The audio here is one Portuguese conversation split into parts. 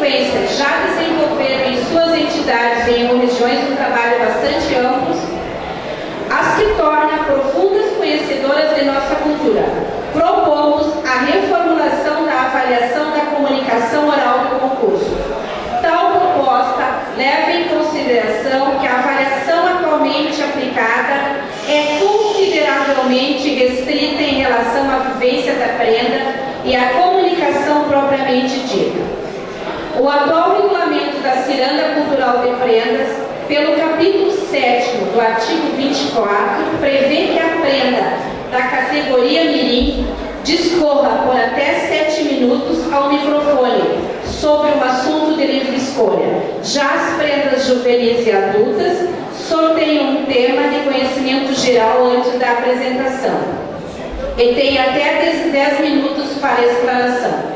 sequência, já desenvolveram em suas entidades e em regiões um trabalho bastante amplo, as que tornam profundas conhecedoras de nossa cultura. Propomos a reformulação da avaliação da comunicação oral do concurso. Tal proposta leva em consideração que a avaliação atualmente aplicada é consideravelmente restrita em relação à vivência da prenda e à comunicação propriamente dita. O atual regulamento da Ciranda Cultural de Prendas, pelo capítulo 7º do artigo 24, prevê que a prenda da categoria mirim discorra por até 7 minutos ao microfone sobre um assunto de livre escolha. Já as prendas juvenis e adultas sorteiam um tema de conhecimento geral antes da apresentação e tem até 10 minutos para a explanação.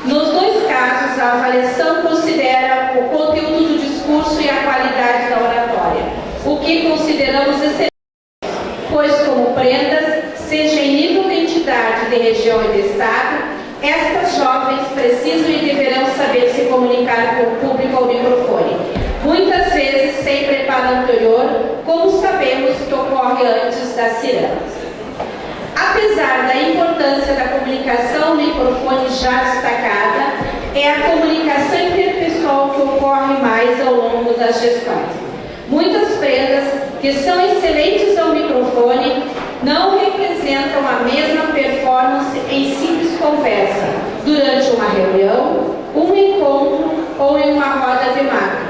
Nos dois casos, a avaliação considera o conteúdo do discurso e a qualidade da oratória, o que consideramos excelente, pois como prendas, seja em nível de entidade, de região e de estado, estas jovens precisam e deverão saber se comunicar com o público ao microfone, muitas vezes sem preparo anterior, como sabemos que ocorre antes das cirandas. Apesar da importância da comunicação no microfone já destacada, é a comunicação interpessoal que ocorre mais ao longo das gestões. Muitas prendas, que são excelentes ao microfone, não representam a mesma performance em simples conversa, durante uma reunião, um encontro ou em uma roda de mate.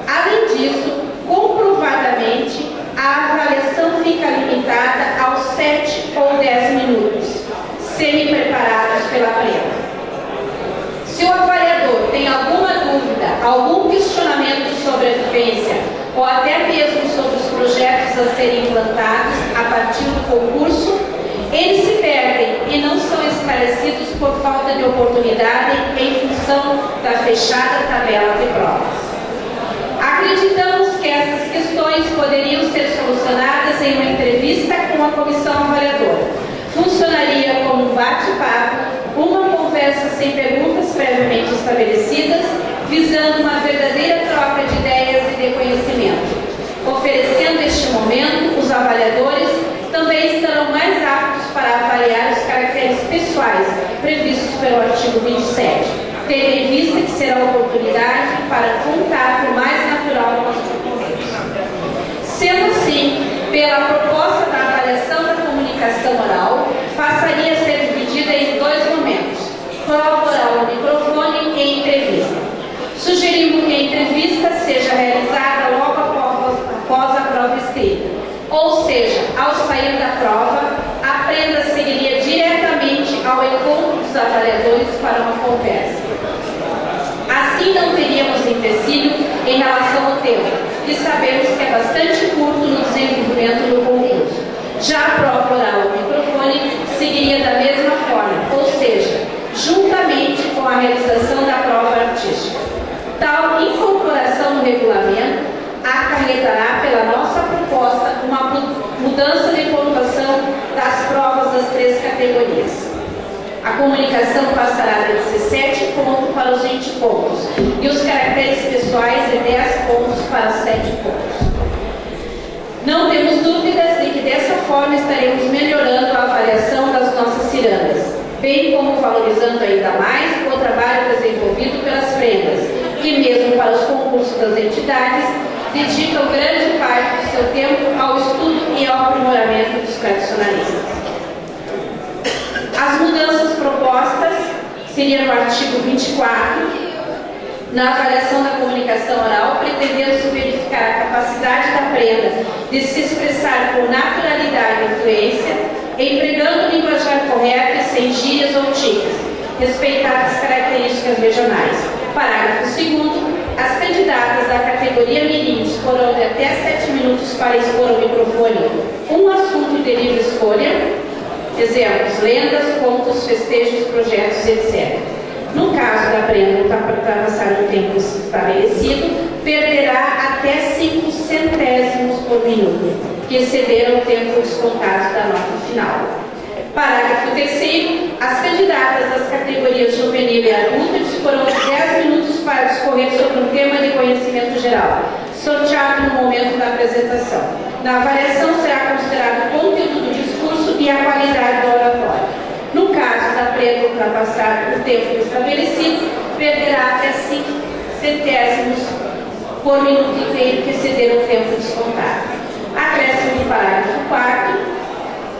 Além disso, comprovadamente, a avaliação fica limitada aos 7 ou 10 minutos, semi-preparados pela prenda. Se o avaliador tem alguma dúvida, algum questionamento sobre a vivência ou até mesmo sobre os projetos a serem implantados a partir do concurso, eles se perdem e não são esclarecidos por falta de oportunidade em função da fechada tabela de provas. Acreditamos que essas questões poderiam ser solucionadas em uma entrevista com a comissão avaliadora. Funcionaria como um bate-papo, uma conversa sem perguntas previamente estabelecidas, visando uma verdadeira troca de ideias e de conhecimento. Oferecendo este momento, os avaliadores também estarão mais aptos para avaliar os caracteres pessoais previstos pelo artigo 27, tendo em vista que será a oportunidade para contato mais natural com os proponentes. Sendo assim, pela proposta da avaliação da comunicação oral, passaria a ser dividida em 2 momentos: prova oral no microfone e entrevista. Sugerimos que a entrevista seja realizada logo após a prova escrita, ou seja, ao sair da prova, a prenda seguiria diretamente ao encontro dos avaliadores para uma conversa. Assim não teríamos empecilho em relação ao tempo, que sabemos que é bastante curto no desenvolvimento do concurso. Já a prova oral ao microfone seguiria da mesma forma, ou seja, juntamente com a realização da prova artística. Tal incorporação no regulamento acarretará, pela nossa proposta, uma mudança de pontuação das provas das 3 categorias. A comunicação passará de 17 pontos para os 20 pontos e os caracteres pessoais de 10 pontos para 7 pontos. Não temos dúvidas de que dessa forma estaremos melhorando a avaliação das nossas cirandas, bem como valorizando ainda mais o trabalho desenvolvido pelas prendas, que mesmo para os concursos das entidades, dedicam grande parte do seu tempo ao estudo e ao aprimoramento dos tradicionalistas. As mudanças propostas seriam no artigo 24, na avaliação da comunicação oral, pretendendo-se verificar a capacidade da prenda de se expressar com naturalidade e fluência, empregando o linguajar correto e sem gírias ou tiques, respeitadas as características regionais. Parágrafo 2º. As candidatas da categoria mirim disporão de até 7 minutos para expor ao microfone um assunto de livre escolha, exemplos, lendas, contos, festejos, projetos, etc. No caso da prenda ultrapassar o tempo estabelecido, perderá até 5 centésimos por minuto, que excederam o tempo descontado da nota final. Parágrafo 3º. As candidatas das categorias juvenil e adulta disporão de 10 minutos para discorrer geral, sorteado no momento da apresentação. Na avaliação será considerado o conteúdo do discurso e a qualidade do oratório. No caso da prenda ultrapassar o tempo estabelecido, perderá até 5 centésimos por minuto inteiro que exceder o tempo descontado. Acréscimo do parágrafo 4º.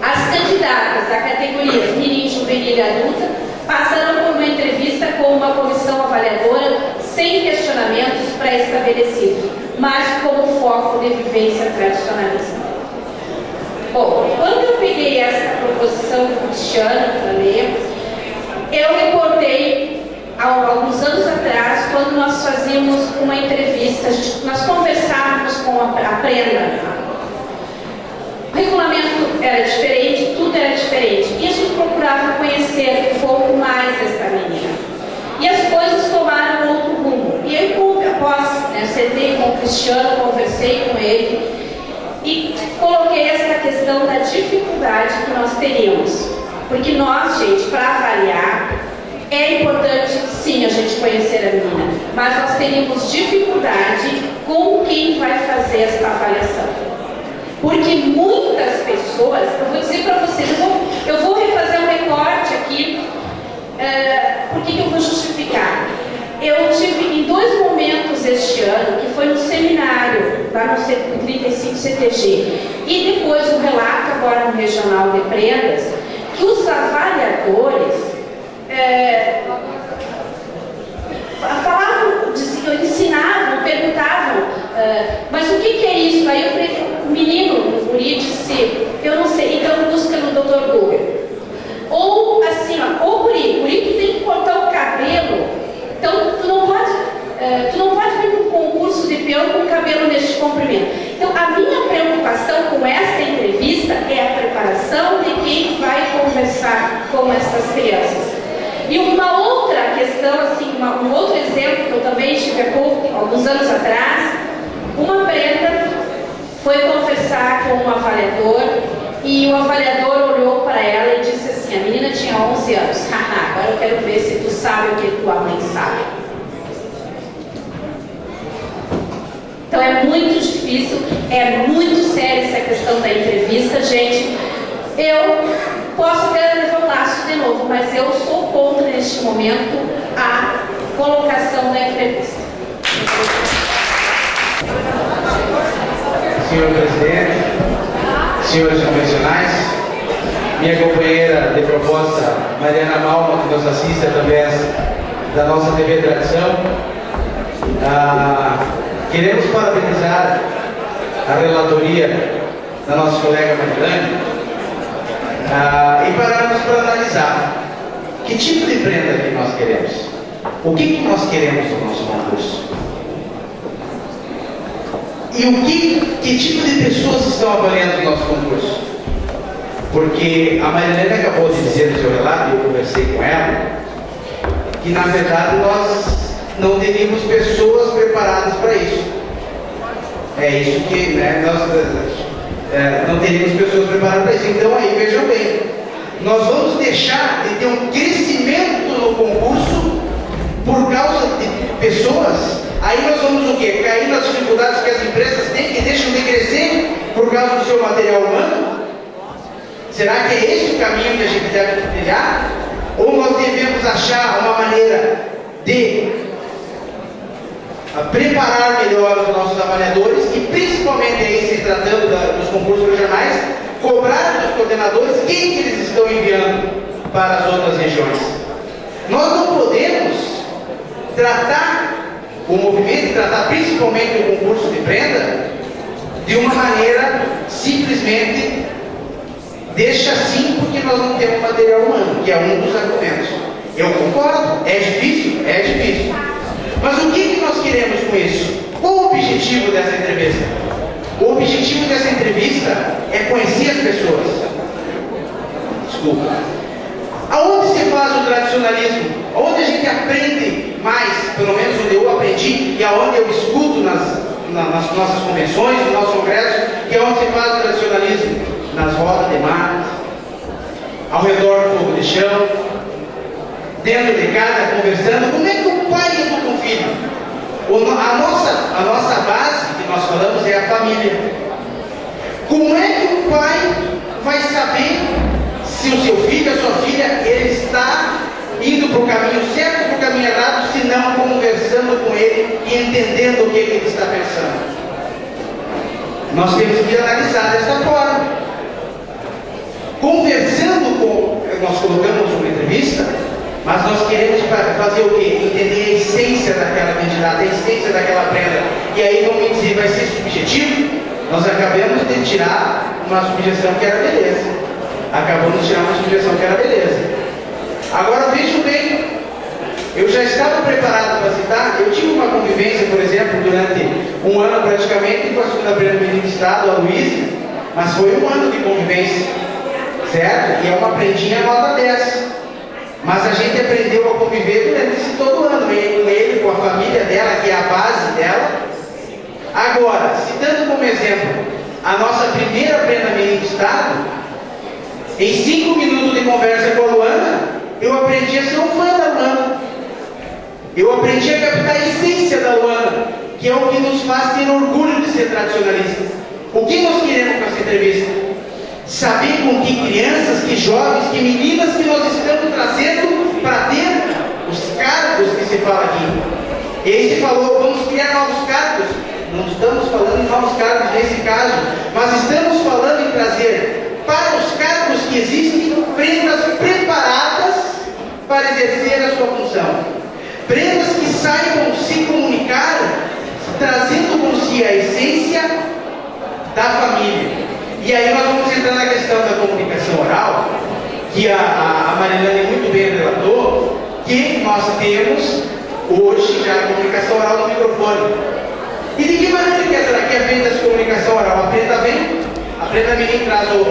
As candidatas da categoria mirim, juvenil e adulta passarão por uma entrevista com uma comissão avaliadora sem questionamentos pré-estabelecidos, mas como foco de vivência tradicionalista. Bom, quando eu peguei essa proposição do Cristiano para ler, eu reportei alguns anos atrás, quando nós fazíamos uma entrevista, nós conversávamos com a Prenda. O regulamento era diferente, tudo era diferente, e a gente procurava conhecer um pouco mais dessa menina. E as coisas tomaram outro rumo. E eu, após, sentei com o Cristiano, conversei com ele, e coloquei essa questão da dificuldade que nós teríamos. Porque nós, gente, para avaliar, é importante, sim, a gente conhecer a menina, mas nós teríamos dificuldade com quem vai fazer essa avaliação. Porque muitas pessoas, eu vou dizer para vocês, eu vou refazer um recorte aqui, por que eu vou justificar? Eu tive em 2 momentos este ano, que foi um seminário lá no 35 CTG, e depois um relato agora no Regional de Prendas, que os avaliadores falavam, ensinavam, perguntavam, mas o que é isso? Aí o menino, o guri, disse, eu não sei, então busca no Dr. Google. Ou assim, ô guri, tu tem que cortar o cabelo, então tu não pode vir para um concurso de peão com o cabelo neste comprimento. Então a minha preocupação com esta entrevista é a preparação de quem vai conversar com essas crianças. E uma outra questão, assim, um outro exemplo que eu também tive há alguns anos atrás, uma prenda foi conversar com um avaliador e o avaliador olhou para ela e disse assim, a menina tinha 11 anos, haha, agora eu quero ver se tu sabe o que tua mãe sabe. Então é muito difícil, é muito séria essa questão da entrevista, gente. Eu posso até levar um laço de novo, mas eu sou contra neste momento a colocação da entrevista. Senhor presidente, senhores convencionais, minha companheira de proposta, Mariana Malma, que nos assiste através da nossa TV Tradição, queremos parabenizar a relatoria da nossa colega Marilane e pararmos para analisar que tipo de prenda que nós queremos, o que nós queremos no nosso concurso. E que tipo de pessoas estão avaliando o nosso concurso? Porque a Marilene acabou de dizer no seu relato, e eu conversei com ela, que na verdade nós não teríamos pessoas preparadas para isso. É isso que nós não teríamos pessoas preparadas para isso. Então aí, vejam bem, nós vamos deixar de ter um crescimento no concurso por causa de pessoas. Aí nós vamos o quê? Cair nas dificuldades que as empresas têm, que deixam de crescer por causa do seu material humano? Será que é esse o caminho que a gente deve trilhar? Ou nós devemos achar uma maneira de preparar melhor os nossos avaliadores e principalmente aí, se tratando dos concursos regionais, cobrar dos coordenadores quem que eles estão enviando para as outras regiões? Nós não podemos tratar o movimento, tratar principalmente o concurso de prenda de uma maneira simplesmente deixa assim porque nós não temos material humano, que é um dos argumentos. Eu concordo, é difícil, mas o que nós queremos com isso? Qual o objetivo dessa entrevista? O objetivo dessa entrevista é conhecer as pessoas. Desculpa. Aonde se faz o tradicionalismo? Aonde a gente aprende mais, pelo menos onde eu aprendi e aonde eu escuto nas nossas convenções, no nosso congresso, que é onde se faz o tradicionalismo? Nas rodas de mar, ao redor do fogo de chão, dentro de casa, conversando. Como é que o pai educa um filho? A nossa base que nós falamos é a família. Como é que o pai vai saber se o seu filho, a sua filha, ele está indo para o caminho certo ou para o caminho errado, se não conversando com ele e entendendo o que ele está pensando? Nós temos que analisar dessa forma. Conversando com, nós colocamos uma entrevista, mas nós queremos fazer o quê? Entender a essência daquela candidata, a essência daquela prenda. E aí vamos dizer, vai ser subjetivo? Nós acabamos de tirar uma subjeção que era beleza. Acabamos de tirar uma subjeção que era beleza. Agora vejam bem, eu já estava preparado para citar, eu tive uma convivência, por exemplo, durante um ano praticamente com a segunda prenda do Estado, a Luísa, mas foi um ano de convivência, certo? E é uma prendinha nota 10. Mas a gente aprendeu a conviver durante esse todo ano, com ele, com a família dela, que é a base dela. Agora, citando como exemplo a nossa primeira prenda do Estado, em 5 minutos de conversa com a Luana, eu aprendi a ser um fã da Luana. Eu aprendi a captar a essência da Luana, que é o que nos faz ter orgulho de ser tradicionalista. O que nós queremos com essa entrevista? Saber com que crianças, que jovens, que meninas que nós estamos trazendo para ter os cargos que se fala aqui. E aí se falou, vamos criar novos cargos. Não estamos falando em novos cargos nesse caso, mas estamos falando em trazer para os cargos que existem prendas preparadas para exercer a sua função. Prendas que saibam se comunicar, trazendo consigo a essência da família. E aí nós vamos entrar na questão da comunicação oral, que a Marilane muito bem relatou, que nós temos hoje já a comunicação oral no microfone. E de que maneira que é feita essa comunicação oral? A prenda menina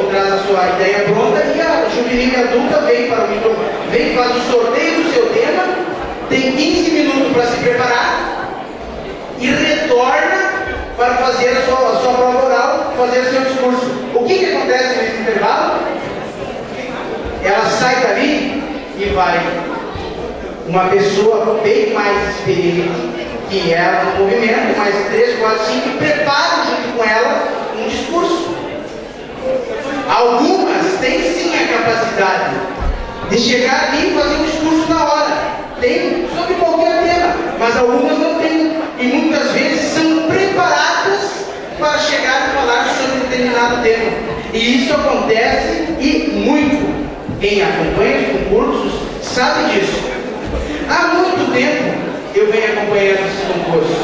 traz a sua ideia pronta e a juvenil adulta vem para o microfone, vem, faz o sorteio do seu tema, tem 15 minutos para se preparar e retorna para fazer a sua prova oral, fazer o seu discurso. O que acontece nesse intervalo? Ela sai dali e vai uma pessoa bem mais experiente que ela no movimento, mais 3, 4, 5, e prepara junto com ela um discurso. Algumas têm sim a capacidade de chegar ali e fazer um discurso na hora. Tem sobre qualquer tema, mas algumas não têm. E muitas vezes são preparadas para chegar e falar sobre determinado tema. E isso acontece e muito. Quem acompanha os concursos sabe disso. Há muito tempo eu venho acompanhando esses concursos.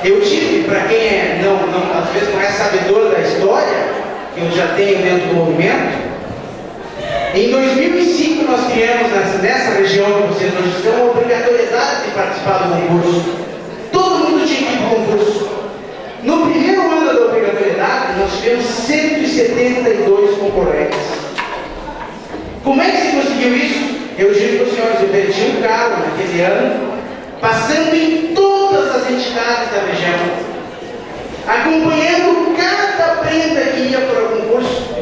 Eu tive, para quem às vezes não é sabedor da história, que eu já tenho dentro do movimento, em 2005 nós criamos nessa região que vocês hoje estão a obrigatoriedade de participar do concurso. Todo mundo tinha que ir para o concurso. No primeiro ano da obrigatoriedade, nós tivemos 172 concorrentes. Como é que se conseguiu isso? Eu digo para os senhores, eu perdi um carro naquele ano, passando em todas as entidades da região, acompanhando cada prenda que ia para o concurso.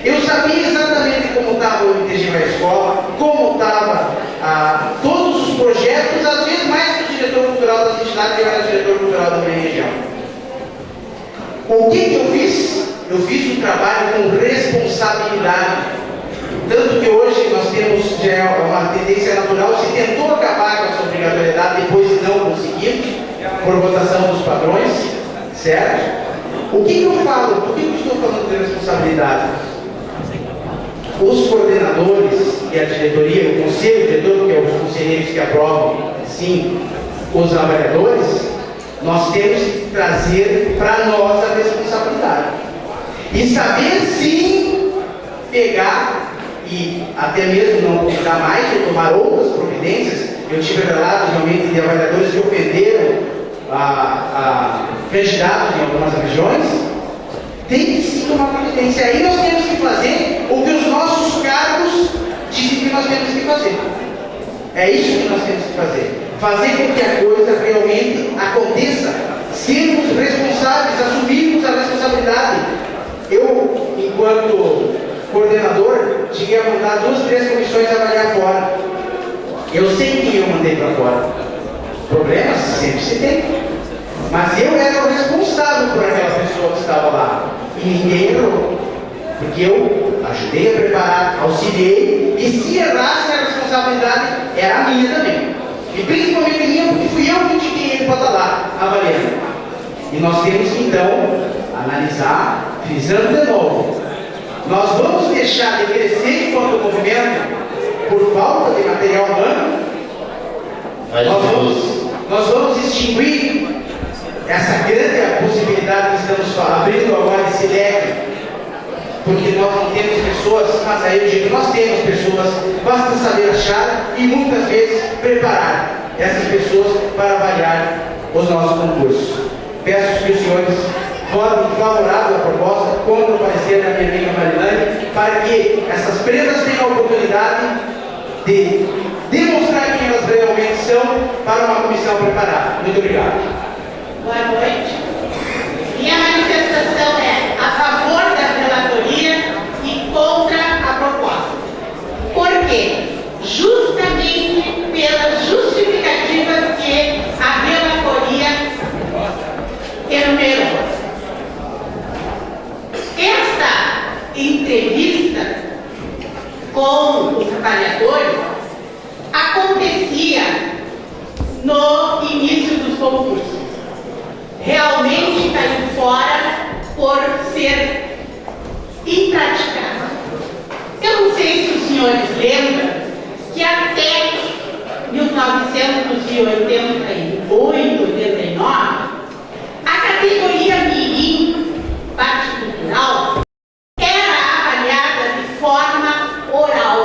Eu sabia exatamente como estava o ITG da escola, como estava todos os projetos, às vezes mais que o diretor cultural das entidades, que eu era diretor cultural da minha região. O que eu fiz? Eu fiz um trabalho com responsabilidade. Tanto que hoje nós temos já uma tendência natural, se tentou acabar com essa obrigatoriedade, depois não conseguimos, por votação dos padrões, certo? O que eu falo? Por que eu estou falando de responsabilidade? Os coordenadores e a diretoria, o conselho diretor, que é os conselheiros que aprovam, sim, os avaliadores, nós temos que trazer para nós a responsabilidade. E saber sim pegar e até mesmo não dar mais ou tomar outras providências. Eu tive relatos realmente de avaliadores que ofenderam candidatos em algumas regiões. Tem que sim tomar providência. Aí nós temos que fazer o que os nossos cargos dizem que nós temos que fazer. É isso que nós temos que fazer. Fazer com que a coisa realmente aconteça. Sermos responsáveis, assumirmos a responsabilidade. Eu, enquanto coordenador, cheguei a montar 2, 3 comissões a avaliar fora. Eu sei quem eu mandei para fora. Problemas sempre se tem. Mas eu era o responsável por aquela pessoa que estava lá. E ninguém errou. Porque eu ajudei a preparar, auxiliei, e se errasse, a responsabilidade era minha também. E principalmente minha, porque fui eu que indiquei ele para estar lá, avaliando. E nós temos que então analisar, frisando de novo. Nós vamos deixar de crescer enquanto movimento por falta de material humano? Nós vamos extinguir essa grande possibilidade que estamos abrindo agora esse leque, porque nós não temos pessoas, mas aí eu digo, nós temos pessoas, basta saber achar e muitas vezes preparar essas pessoas para avaliar os nossos concursos. Peço que os senhores votem favorável à proposta, contra o parecer da minha amiga Marilane, para que essas presas tenham a oportunidade de demonstrar quem elas realmente são para uma comissão preparada. Muito obrigado. Boa noite. Minha manifestação é a favor da relatoria e contra a proposta. Por quê? Justamente pelas justificativas que a relatoria enumerou. Esta entrevista com os trabalhadores acontecia no início dos concursos. Realmente caiu fora por ser impraticável. Eu não sei se os senhores lembram que até 1988, 89, a categoria mirim, parte cultural, era avaliada de forma oral,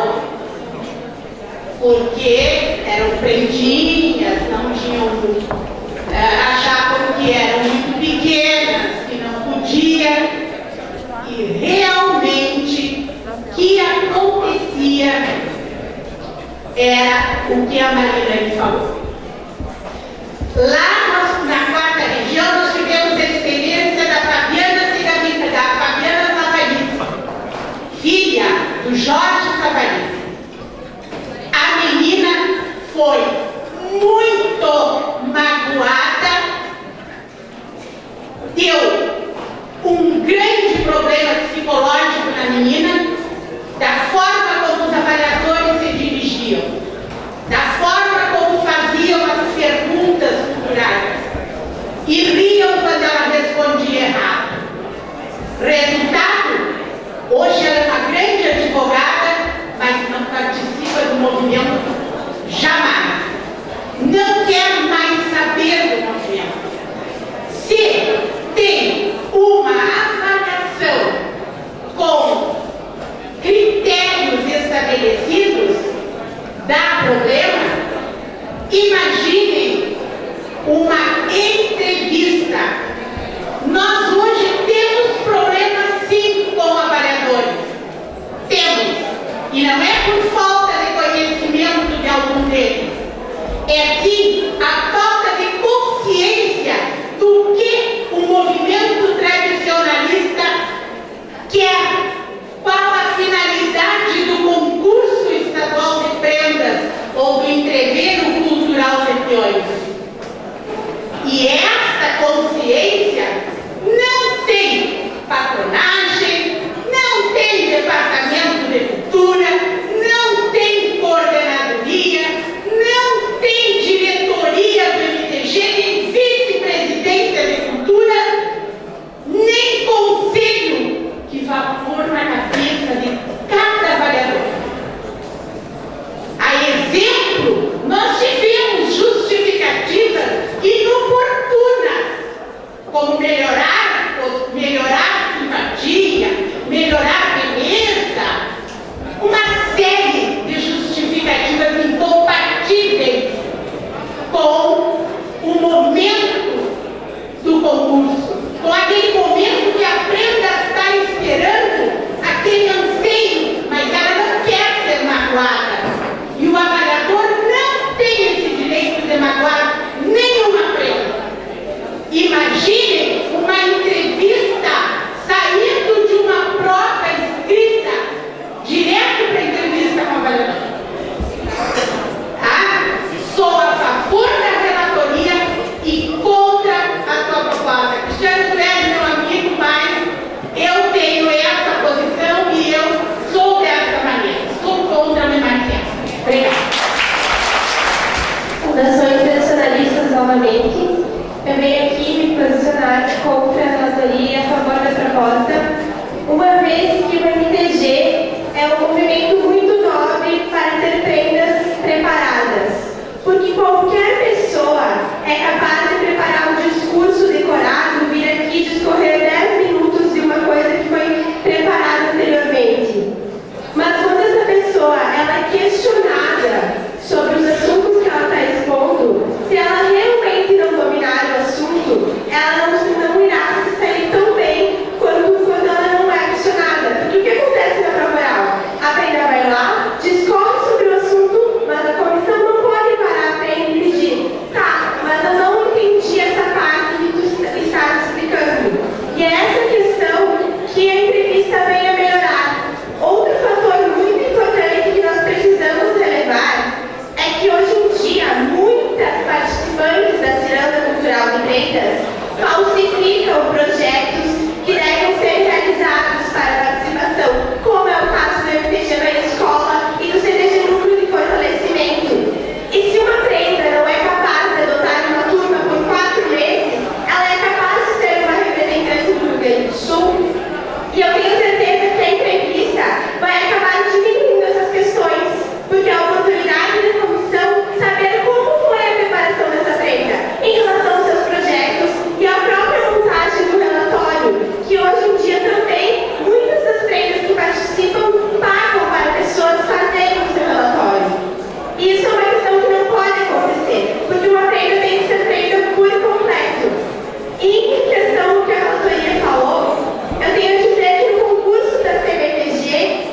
porque eram prendinhas, não tinham, achavam que eram muito pequenas, que não podia, e realmente o que acontecia era o que a Marilane falou. Lá na quarta região nós tivemos a experiência da Fabiana Savalice, filha do Jorge Savalice. A menina foi muito magoada, deu um grande problema psicológico na menina, da forma como os avaliadores se dirigiam, da forma como faziam as perguntas culturais e riam quando ela respondia errado. Resultado, hoje ela é uma grande advogada, mas não participa do movimento jamais. Não quer mais saber do movimento. Se tem uma avaliação com critérios estabelecidos, dá problema, imaginem uma entrevista. Nós hoje temos problemas sim com avaliadores. Temos. E não é por falta de conhecimento de algum deles. É sim a falta de consciência do que o movimento tradicionalista quer, qual a finalidade do concurso estadual de prendas ou do entreveiro cultural de peões. Saudações tradicionalistas novamente. Eu venho aqui me posicionar contra a relatoria e a favor da proposta, uma vez que o MTG é um movimento muito nobre para ter prendas preparadas, porque qualquer pessoa é capaz de preparar um discurso decorado, vir aqui discorrer 10 minutos de uma coisa que foi preparada anteriormente. Mas quando essa pessoa ela é questionada sobre os assuntos que ela está expondo, se ela realmente não dominar o assunto, ela não irá se sair tão bem quanto quando ela não é questionada. Porque o que acontece na prova oral? A prenda vai lá, discorre sobre o assunto, mas a comissão não pode parar a prenda e pedir: tá, mas eu não entendi essa parte que tu estás explicando. E é essa questão que a entrevista vem a melhorar. Outro fator muito importante que nós precisamos relevar é que hoje em dia muitas participantes da Ciranda Cultural de Prendas falsificam projetos que devem ser realizados para participação, como é o caso do MTG na escola e do CDG Núcleo de Fortalecimento. E se uma prenda não é capaz de adotar uma turma por 4 meses, ela é capaz de ser uma representante do Rio Grande do Sul. E eu tenho certeza que a entrevista vai acabar diminuindo essas questões, porque a oportunidade da comissão saber como foi a preparação dessa prenda em relação aos seus projetos e a própria montagem do relatório, que hoje em dia também muitas das prendas que participam pagam para pessoas fazerem o seu relatório. E isso é uma questão que não pode acontecer, porque uma prenda tem que ser feita por completo. E em questão do que a relatoria falou, eu tenho a dizer que no concurso da CBTG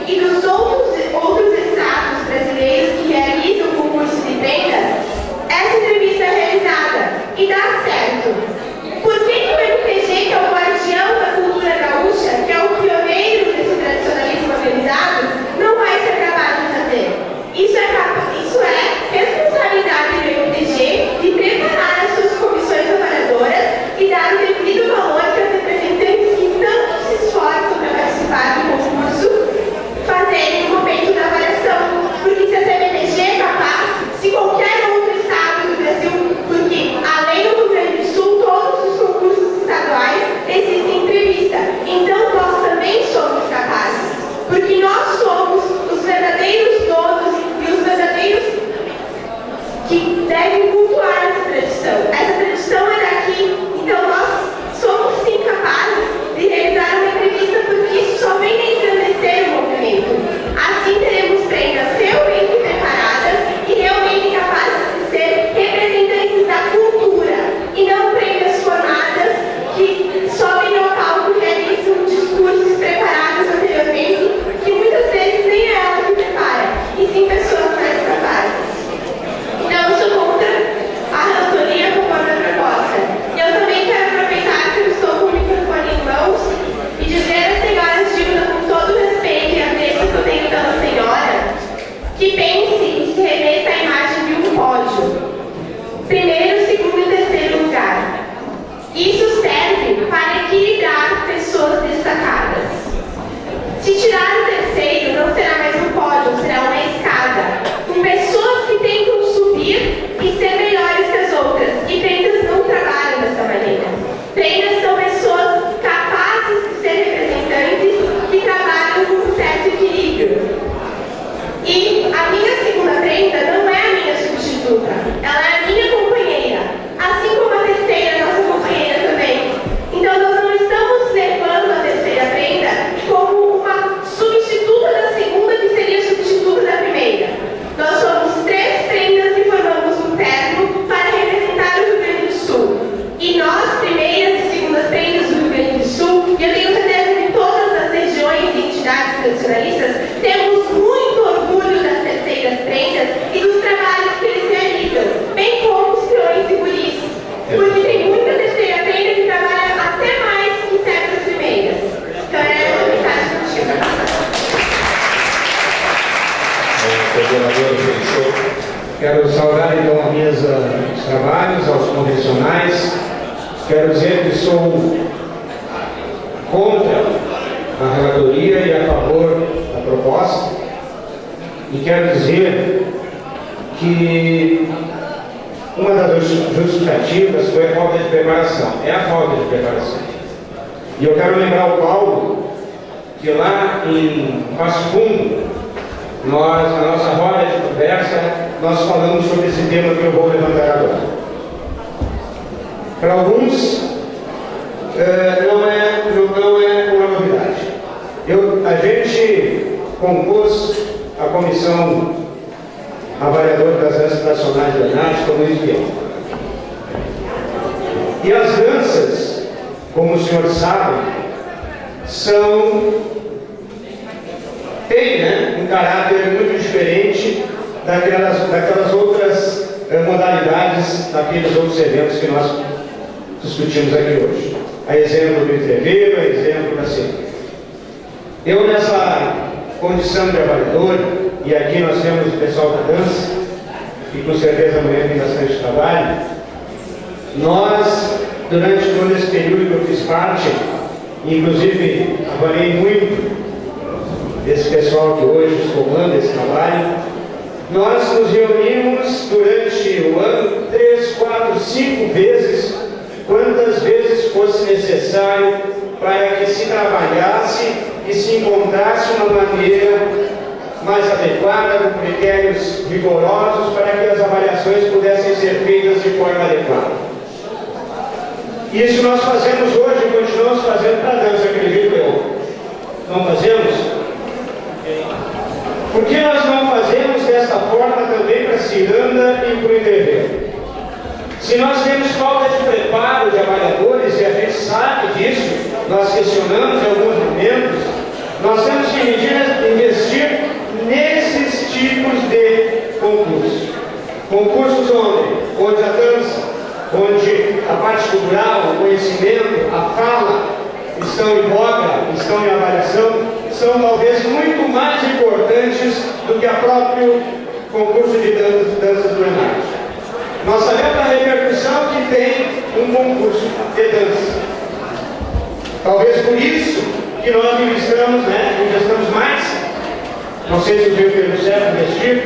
e dos outros estados brasileiros que realizam o concurso de prendas, essa entrevista é realizada e dá certo. Por que o MTG, que é o guardião da cultura gaúcha, que é o pioneiro desse tradicionalismo organizado, não vai ser capaz de fazer? Isso é responsabilidade do MTG de preparar as suas comissões avaliadoras e dar o devido valor que as representantes que tanto se esforçam para participar do concurso fazerem no momento da avaliação. Porque se a CBTG é capaz, se qualquer outro estado do Brasil, porque além do Rio Grande do Sul, todos os concursos estaduais existem entrevista. Então nós também somos capazes, porque nós somos os verdadeiros donos e os verdadeiros que devem cultuar essa tradição. Essa tradição é daqui, então nós somos sim capazes de realizar uma entrevista, porque isso só vem a engrandecer o movimento. Assim teremos prendas realmente preparadas e realmente capazes de ser representantes da cultura, e não prendas formadas que sobem ao palco e realizam discursos preparados anteriormente, que muitas vezes nem é ela que prepara, e sim pessoas mais capazes. Então eu sou contra a relatoria a favor da proposta. E eu também quero aproveitar que eu estou com o microfone em mãos e dizer às senhoras Dilma, com todo o respeito e apreço que eu tenho pela senhora, que pense e se remeta à imagem de um pódio. Primeiro, segundo e terceiro lugar. Isso serve para equilibrar pessoas destacadas. Se tirar o terceiro, não será mais um pódio, será uma escada, com pessoas que tentam subir e ser melhores que as outras. E prendas não trabalham dessa maneira. Prendas são pessoas capazes de ser representantes que trabalham com um certo equilíbrio. E a minha segunda prenda não é a minha substituta, ela é a minha companheira, assim como a terceira é a nossa companheira também. Então nós não estamos levando a terceira prenda como uma substituta da segunda, que seria substituta da primeira. Nós somos 3 prendas que formamos um terno para representar o Rio Grande do Sul. E nós, primeiras e segundas prendas do Rio Grande do Sul, e eu tenho certeza que todas as regiões e entidades tradicionalistas, temos muito orgulho das terceiras prendas e dos trabalhos que eles realizam, bem como os peões e guris. Porque tem muita terceira prenda que trabalha até mais que certas primeiras. Então era essa a mensagem que eu tinha para passar. Quero saudar então a mesa dos trabalhos, aos convencionais. Quero dizer que sou contra a relatoria e a favor da proposta. E quero dizer que uma das justificativas foi a falta de preparação. É a falta de preparação. E eu quero lembrar o Paulo que lá em Passo Fundo, na nossa roda de conversa, nós falamos sobre esse tema que eu vou levantar agora. Para alguns, não é uma novidade. A gente compôs a comissão avaliadora das danças nacionais da ANAT com Luiz Biel. E as danças, como o senhor sabe, tem um caráter muito diferente daquelas outras modalidades, daqueles outros eventos que nós discutimos aqui hoje. A exemplo do entreveiro, a exemplo da cerveja. Eu, nessa condição de avaliador, e aqui nós temos o pessoal da dança, e com certeza amanhã tem bastante trabalho, nós, durante todo esse período que eu fiz parte, inclusive avaliei muito esse pessoal que hoje comanda esse trabalho, nós nos reunimos durante o ano 3, 4, 5 vezes, quantas vezes fosse necessário, para que se trabalhasse e se encontrasse uma maneira mais adequada, com critérios rigorosos, para que as avaliações pudessem ser feitas de forma adequada. Isso nós fazemos hoje e continuamos fazendo para a dança, acredito eu. Não fazemos? Por que nós não fazemos dessa forma também para a ciranda e para o entreveiro? Se nós temos falta de preparo de avaliadores, e a gente sabe disso, nós questionamos em alguns momentos, nós temos que investir nesses tipos de concursos. Concursos onde a dança, onde a parte cultural, o conhecimento, a fala estão em voga, estão em avaliação, são talvez muito mais importantes do que o próprio concurso de danças do ENARTE. Nós sabemos a repercussão que tem um concurso de dança. Talvez por isso que nós investamos mais, não sei se o termo certo, investir,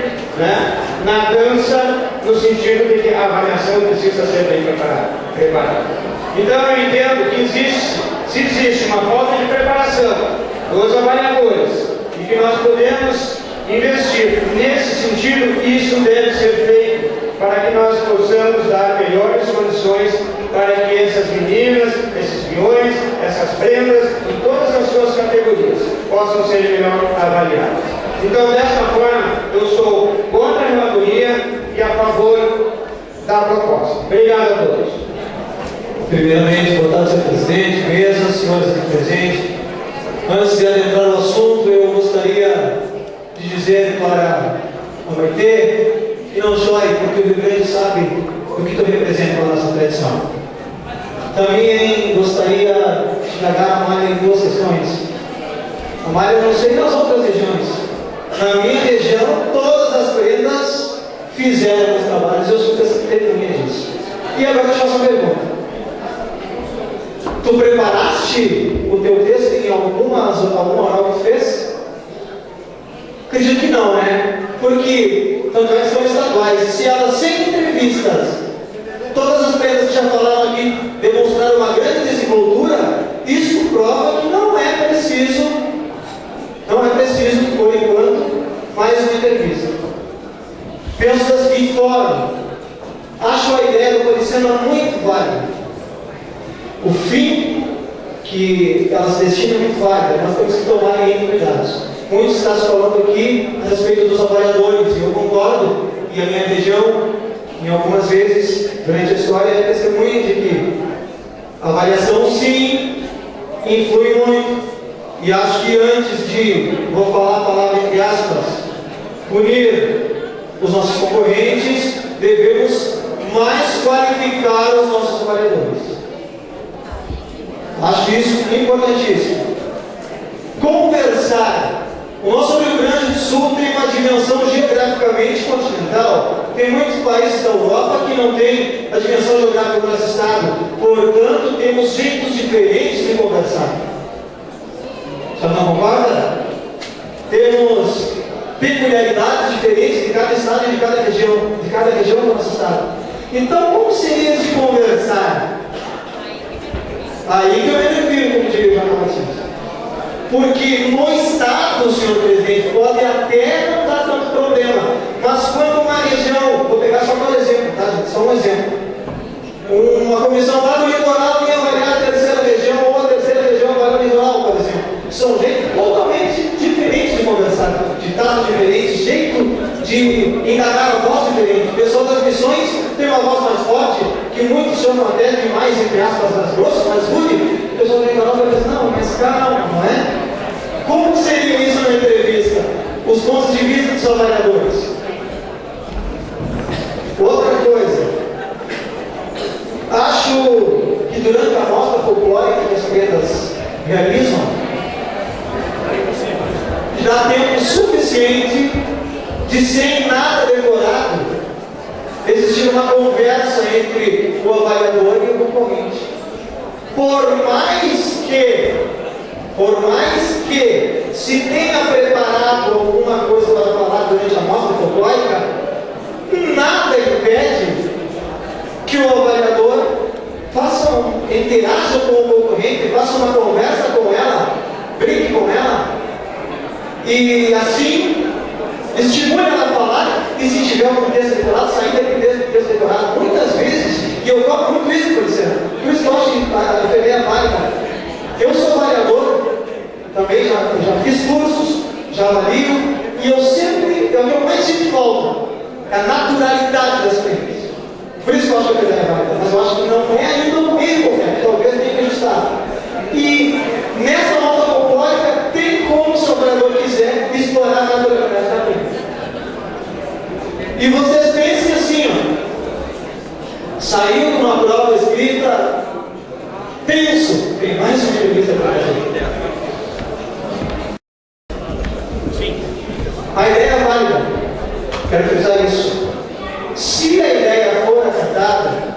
na dança, no sentido de que a avaliação precisa ser bem preparada. Então eu entendo que se existe uma falta de preparação dos avaliadores e que nós podemos investir nesse sentido, isso deve ser feito para que nós possamos dar melhores condições para que essas meninas, esses peões, essas prendas, em todas as suas categorias, possam ser melhor avaliadas. Então, dessa forma, eu sou contra a relatoria e a favor da proposta. Obrigado a todos. Primeiramente, boa tarde, senhor presidente, mesa, senhores aqui presentes. Antes de adentrar no assunto, eu gostaria de dizer para a Maitê que não chore, porque o Rio Grande sabe o que tu representa na nossa tradição. Também gostaria de indagar a Amália em duas questões. Amália, eu não sei nas outras regiões. Na minha região, todas as prendas fizeram os trabalhos, eu sou testemunha disso. E agora deixa eu fazer uma pergunta. Tu preparaste o teu texto em alguma oral que fez? Acredito que não, né? Porque tanto é que são estaduais. Se elas, sem entrevistas, todas as prendas que já falaram aqui demonstraram uma grande desenvoltura, isso prova que não é preciso, por enquanto, mais uma entrevista. Penso da seguinte forma: acho a ideia do Policema muito válida. O fim que ela se destina é muito válido, nós temos que tomar aí cuidados. Muito está se falando aqui a respeito dos avaliadores, e eu concordo, e a minha região, em algumas vezes, durante a história, é testemunha de que a avaliação, sim, influi muito. E acho que antes de, vou falar a palavra entre aspas, punir os nossos concorrentes, devemos mais qualificar os nossos avaliadores. Acho isso importantíssimo. Conversar. O nosso Rio Grande do Sul tem uma dimensão geograficamente continental. Tem muitos países da Europa que não têm a dimensão geográfica do nosso estado. Portanto, temos jeitos diferentes de conversar. Você não concorda? Temos peculiaridades diferentes de cada estado e de cada região do nosso estado. Então, como seria esse conversar? Aí que eu me refiro, como diria o João Martins. Porque no Estado, senhor presidente, pode até não dar tanto problema, mas quando uma região, vou pegar só por exemplo, tá, gente? Só um exemplo. Uma comissão lá do litoral ia avaliar a terceira região, ou a terceira região avaliar o litoral, por exemplo. São jeitos totalmente diferentes de conversar, de tato diferente, jeito de indagar a voz diferente. O pessoal das missões tem uma voz mais forte, que muitos chamam até de mais, entre aspas, mais grosso, mais rude. O pessoal do litoral vai dizer, não, mas calma, não é? Como seria isso na entrevista? Os pontos de vista dos avaliadores. Outra coisa, acho que durante a mostra folclórica que as pretas realizam, já tempo suficiente de, sem nada decorado, existir uma conversa entre o avaliador e o concorrente. Por mais que se tenha preparado alguma coisa para falar durante a mostra folclórica, nada impede que o avaliador interaja com o concorrente, faça uma conversa com ela, brinque com ela, e assim estimule ela a falar, e se tiver algum texto decorado, sair daquele texto decorado. Muitas vezes, e eu cobro muito isso, por exemplo, por isso que eu acho que a FEBEM é válida. Eu sou avaliador, também já fiz cursos, já avalio, e eu sempre, é o que eu mais sinto falta, é a naturalidade das frentes. Por isso que eu acho que a FEBEM é válida, mas eu acho que não é ainda um meio correto, talvez tenha que ajustar. E nessa nota folclórica, tem como, se o avaliador quiser, explorar a naturalidade da frente. E vocês pensem assim, ó, saiu de uma prova escrita, tenso, tem mais uma entrevista para a gente. A ideia é válida, quero frisar isso. Se a ideia for acatada,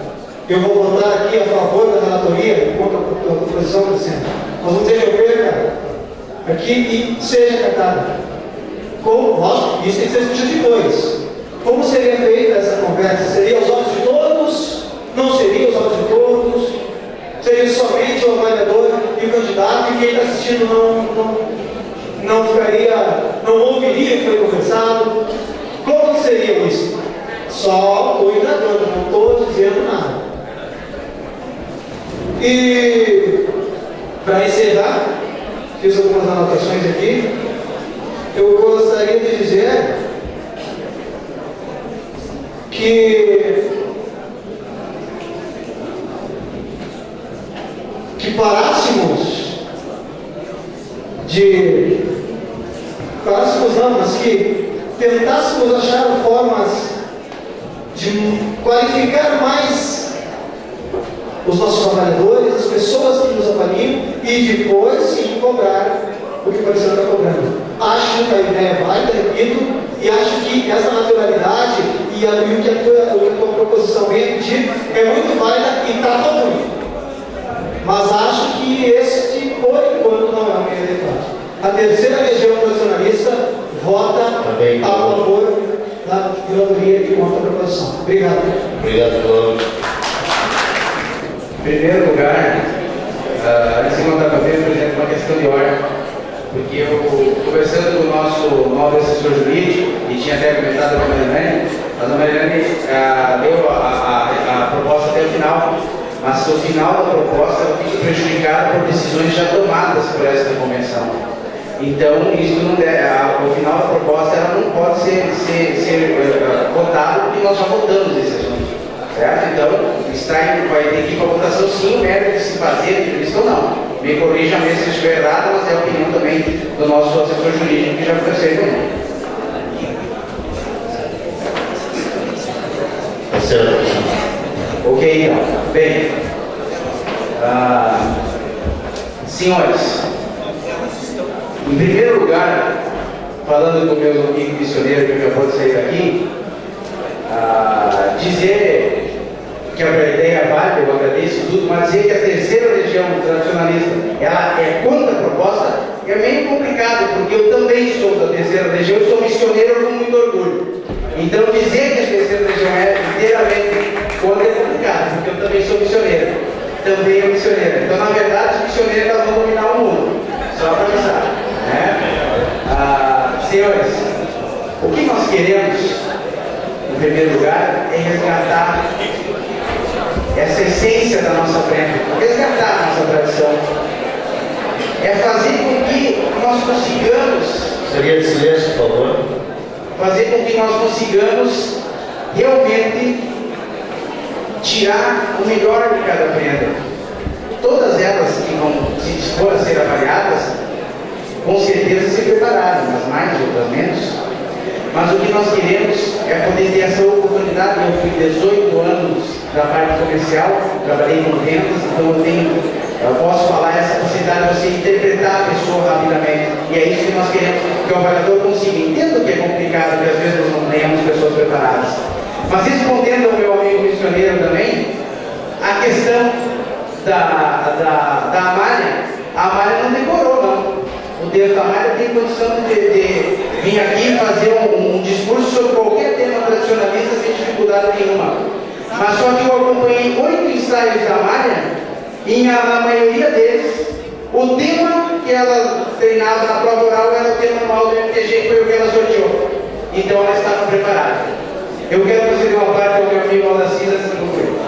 eu vou votar aqui a favor da relatoria, contra a proposição do centro. Mas não seja eu perca aqui e seja acatada. Como, lógico, isso tem que ser discutido depois. Como seria feita essa conversa? Seria aos olhos de todos? Não seria aos olhos de todos? Seria somente o avaliador e o candidato, e quem está assistindo não ouviria o que foi conversado? Como que seria isso? Só estou indagando, não estou dizendo nada. E para encerrar, fiz algumas anotações aqui. Eu gostaria de dizer que mas que tentássemos achar formas de qualificar mais os nossos avaliadores, as pessoas que nos avaliam, e depois sim cobrar o que o parecer está cobrando. Acho que a ideia é válida, repito, e acho que essa naturalidade e o que a tua proposição vem a pedir é muito válida e está ruim. Mas acho que este, por enquanto, não é o meio adequado. A terceira região tradicionalista vota a favor da relatoria e contra a proposição. Obrigado. Obrigado, Cláudio. Em primeiro lugar, antes de contar para ver, por exemplo, uma questão de ordem, porque eu, conversando com o nosso novo assessor jurídico, e tinha até comentado com a Marilene, a Marilene deu a proposta até o final, mas o final da proposta fica prejudicado por decisões já tomadas por esta convenção. Então, isso não o final da proposta ela não pode ser votado porque nós já votamos esse assunto. Certo? Então, vai ter que ir para a votação sim, o mérito de se fazer entrevista ou não. Me corrija mesmo se estiver errado, mas é a opinião também do nosso assessor jurídico que já conversei com ele. Ok, então. Bem, senhores, em primeiro lugar, falando com o meu amigo missioneiro que acabou de sair daqui, dizer que a ideia é válida, eu agradeço tudo, mas dizer que a terceira região tradicionalista ela é contra a proposta é meio complicado, porque eu também sou da terceira região, eu sou missioneiro com muito orgulho. Então dizer que a terceira região é inteiramente contra também sou missioneiro. Também é missioneiro. Então, na verdade, os missioneiros vão dominar o mundo. Só para avisar. Né? Senhores, o que nós queremos, em primeiro lugar, é resgatar essa essência da nossa prenda, resgatar a nossa tradição. É fazer com que nós consigamos... Seria de silêncio, por favor. Fazer com que nós consigamos realmente tirar o melhor de cada prenda. Todas elas que vão se dispor a ser avaliadas, com certeza se prepararam, umas mais, outras menos. Mas o que nós queremos é poder ter essa oportunidade. Eu fui 18 anos da parte comercial, trabalhei com vendas, então eu posso falar essa possibilidade de você interpretar a pessoa rapidamente. E é isso que nós queremos, que o avaliador consiga. Entendo que é complicado, que às vezes nós não tenhamos pessoas preparadas. Mas respondendo ao meu amigo missioneiro também, a questão da Amália, a Amália não decorou, não. O Deus da Amália tem condição de vir aqui e fazer um discurso sobre qualquer tema tradicionalista sem dificuldade nenhuma. Mas só que eu acompanhei 8 ensaios da Amália e na maioria deles, o tema que ela treinava na prova oral era o tema anual do MTG, que foi o que ela sorteou. Então ela estava preparada. Eu quero fazer uma parte ao meu amigo Alacir antes de concluir.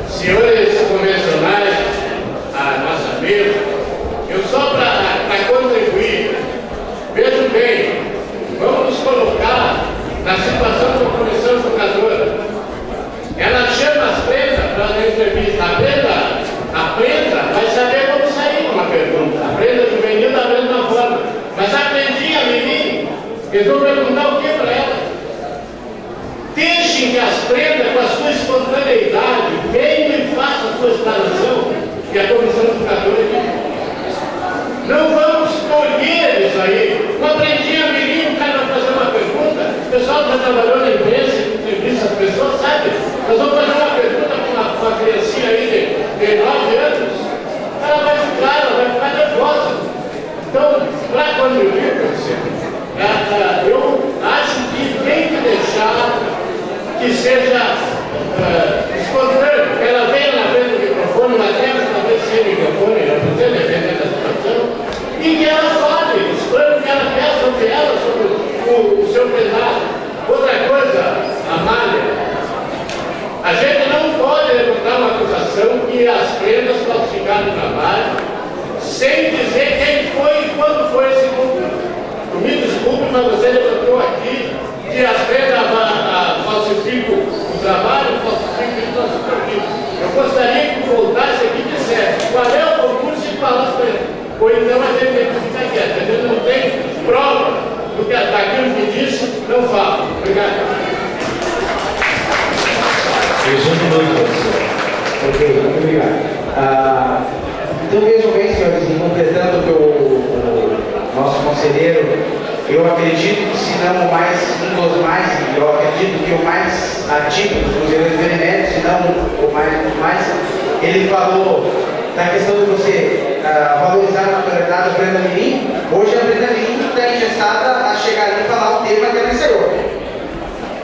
Senhores convencionais, a nossa mesa, eu só para contribuir, vejam bem, vamos nos colocar na situação da comissão educadora. Ela chama as prendas para a entrevista. A prenda vai saber como sair uma pergunta. A prenda juvenil da mesma forma. Mas a prendinha, menino, eles vão perguntar o que para ela? Deixem que as prendas, com a sua espontaneidade, venham e façam a sua instalação, que a comissão educadora diz. Não vamos colher isso aí. Uma prendinha, menino, o cara vai fazer uma pergunta. O pessoal já trabalhou na imprensa, entrevista as pessoas, sabe? Nós vamos fazer uma pergunta para uma criancinha aí de 9 anos. Ela vai ficar nervosa. Então, para contribuir, eu acho que tem que deixar que seja espontâneo. Ela vem na frente do microfone, uma tela, talvez sem microfone, já precisa depender da situação, e que ela fale, explane o que ela quer sobre ela, sobre o seu pedaço. Outra coisa, Amália, a gente não pode levantar uma acusação que as prendas falsificaram o trabalho sem dizer quem foi e quando foi esse público. Me desculpe, mas você levantou aqui que as prendas falsificam o trabalho, falsificam o nosso partido. Eu gostaria que voltasse aqui e dissesse qual é o concurso e qual as prendas. Ou então a gente tem que ficar quieto. A gente não tem prova daquilo que disse, não fala. Obrigado. Ok, muito obrigado. Então vejam bem, senhores, completando o nosso conselheiro, eu acredito que, se não o mais, um dos mais, eu acredito que o mais ativo dos conselheiros beneméritos, se não o mais, ele falou da questão de você valorizar a naturalidade da Prenda Mirim. Hoje a Prenda Mirim está engessada a chegar ali e falar o tema que ela ensaiou.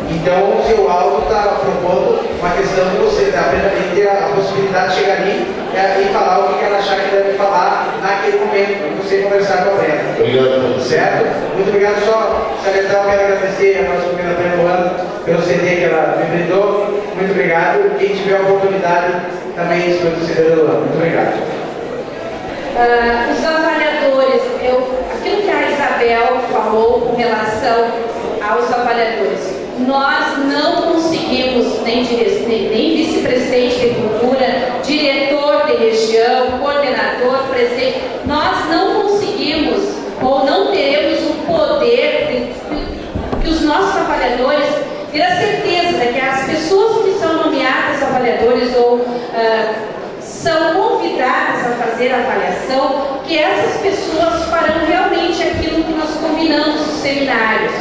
Então o seu alvo está propondo uma questão de você, da Prenda Mirim ter a possibilidade de chegar ali e falar o que ela achar que deve falar naquele momento, e você conversar com a Prenda. Obrigado. Certo? Muito obrigado. Só salientar, eu quero agradecer a nossa primeira Prenda do ano pelo CD que ela me brindou. Muito obrigado. Quem tiver a oportunidade também isso pelo CD do ano. Muito obrigado. Os avaliadores, aquilo que a Isabel falou com relação aos avaliadores, nós não conseguimos, nem vice-presidente de cultura, diretor de região, coordenador, presidente, nós não conseguimos ou não teremos o poder que os nossos avaliadores, ter a certeza de que as pessoas que são nomeadas avaliadores ou são convidadas a fazer a avaliação, que essas pessoas farão realmente aquilo que nós combinamos nos seminários.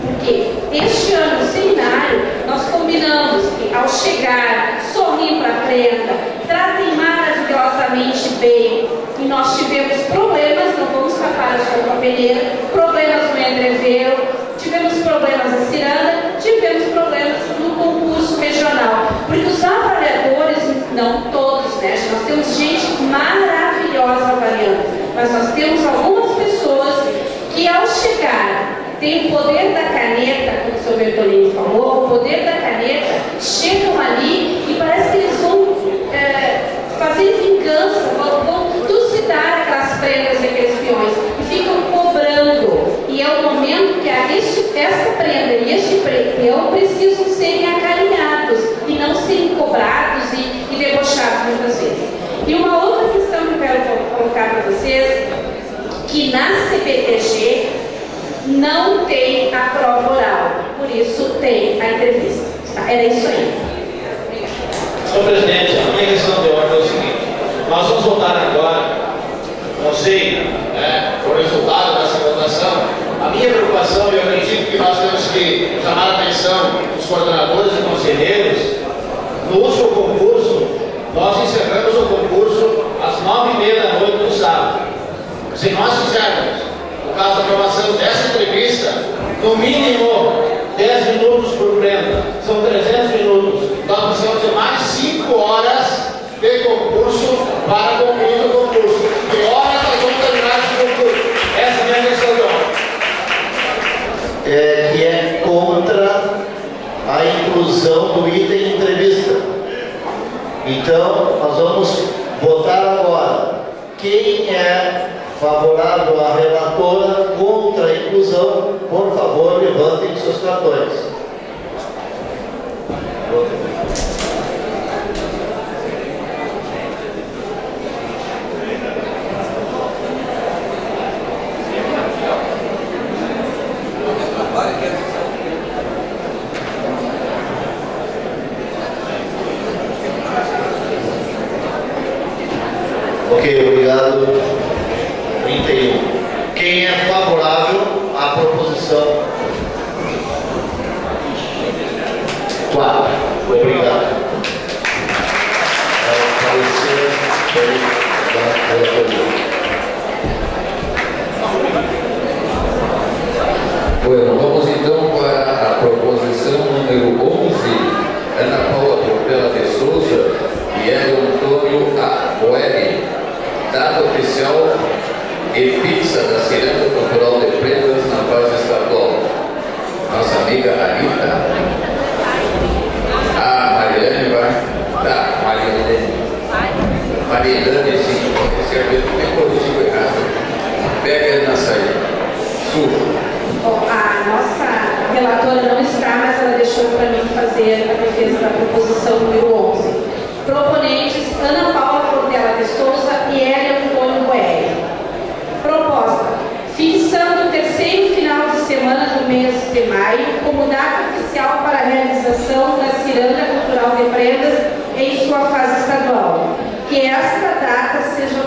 Porque este ano, no seminário, nós combinamos que, ao chegar, sorrir para a prenda, tratem maravilhosamente bem. E nós tivemos problemas, não vamos tapar a sua papeleira, problemas no entreveiro, tivemos problemas na ciranda, tem o poder da caneta, como o seu Bertolini falou, o poder da caneta, chegam ali e parece que eles vão fazer vingança, vão trucidar aquelas prendas e aqueles peões e ficam cobrando. E é o momento que esta prenda e este peão precisam serem acarinhados e não serem cobrados e debochados muitas vezes. E uma outra questão que eu quero colocar para vocês, que na CBTG não tem a prova oral, por isso tem a entrevista. Tá? Era isso aí. Senhor presidente, a minha questão de ordem é o seguinte: nós vamos votar agora, não sei, o resultado dessa votação. A minha preocupação, e eu acredito que nós temos que chamar a atenção dos coordenadores e conselheiros, no último concurso, nós encerramos o concurso às 9h30 do sábado. Se nós fizermos, no caso da aprovação dessa entrevista, no mínimo 10 minutos por prenda, são 300 minutos. Nós precisamos de mais 5 horas de concurso para concluir o concurso. Que horas nós vamos terminar esse concurso? Essa é a minha questão de ordem. Que é contra a inclusão do item entrevista. Então, nós vamos votar agora. Quem é favorável à relatora contra a inclusão, por favor, levantem seus cartões. Ok, obrigado. 31. Quem é favorável à proposição? 4. Obrigado. Bueno, vamos então para a proposição número 11, Ana Paula Portela de Souza e Hélio Antônio Coelho, data oficial e fixa da Ciranda Cultural de Prendas na base estadual. Nossa amiga Anitta. Mariane vai. Tá, Marilane, sim, esse argumento bem corrigido errado. Pega ele na saída. A nossa relatora não está, mas ela deixou para mim fazer a defesa da proposição número 11. Proponentes: Ana Paula Portela de Souza e Hélio Antônio Coelho. Proposta: fixando o terceiro final de semana do mês de maio como data oficial para a realização da Ciranda Cultural de Prendas em sua fase estadual. Que esta data seja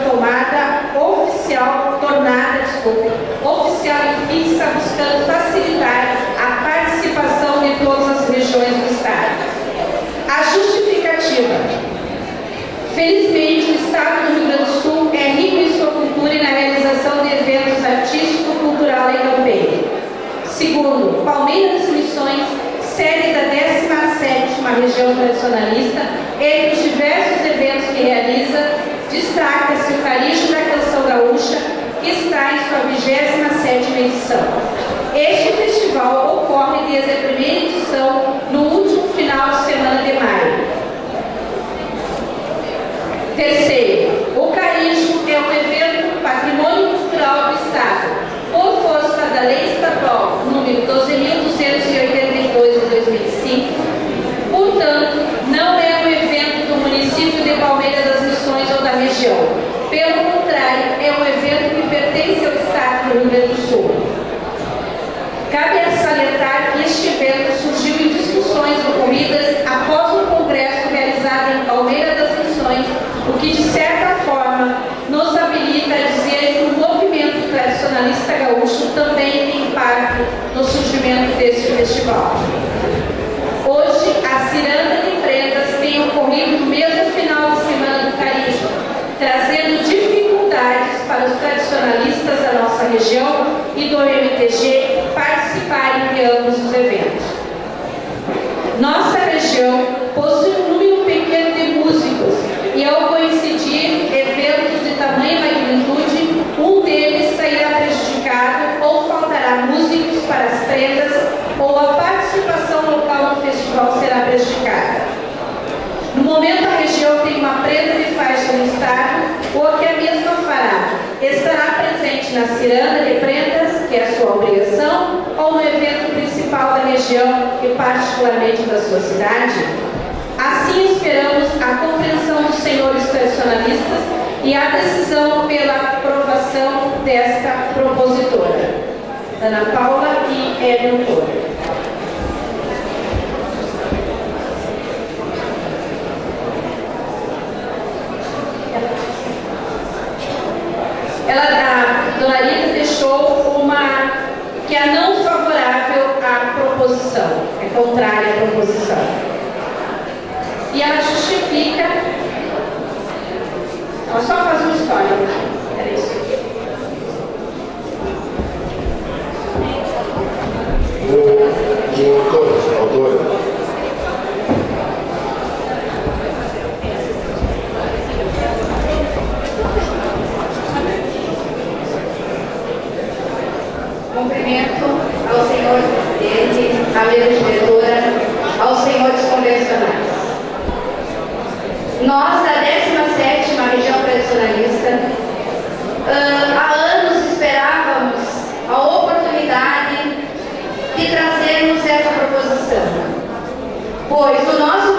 oficial e fixa, buscando facilitar a participação de todas as regiões do Estado. A justificativa: felizmente, o Estado do Rio Grande do Sul é rico em sua cultura e na realização de eventos artístico-cultural em Campeiro. Segundo, Palmeiras das Missões, sede da 17ª região tradicionalista, entre os diversos eventos que realiza, destaca-se o Carijo da Canção Gaúcha, que está em sua 27ª edição. Este festival ocorre desde a primeira edição no último final de semana de maio. Terceiro, o Carijo é um evento patrimônio cultural do Estado, por força da Lei Estadual número 12.282 de 2005. Portanto, não é um evento do município de Palmeiras das Missões ou da região. Pelo contrário, é um evento que pertence ao Estado do Rio Grande do Sul. Cabe salientar que este evento surgiu em discussões ocorridas após um congresso realizado em Palmeiras das Missões, o que, de certa forma, nos habilita a dizer que o movimento tradicionalista gaúcho também tem parte no surgimento deste festival. Hoje, a Ciranda de Prendas tem ocorrido no mesmo final de semana do Carijo, trazendo dificuldades para os tradicionalistas da nossa região e do MTG participarem de ambos os eventos. Nossa região possui um número pequeno de músicos e, ao coincidir eventos de tamanha magnitude, um deles sairá prejudicado ou faltará músicos para será prejudicada. No momento, a região tem uma prenda de faixa no Estado, o que a mesma fará? Estará presente na ciranda de prendas, que é a sua obrigação, ou no evento principal da região e particularmente da sua cidade? Assim esperamos a compreensão dos senhores tradicionalistas e a decisão pela aprovação desta propositora. Ana Paula e Hélio Toro. A dona Rita deixou uma que é não favorável à proposição, é contrária à proposição. E ela justifica, ela só faz um histórico. Era isso. O autor. Cumprimento ao senhor presidente, à mesa diretora, aos senhores convencionais. Nós, da 17ª Região Tradicionalista, há anos esperávamos a oportunidade de trazermos essa proposição, pois o nosso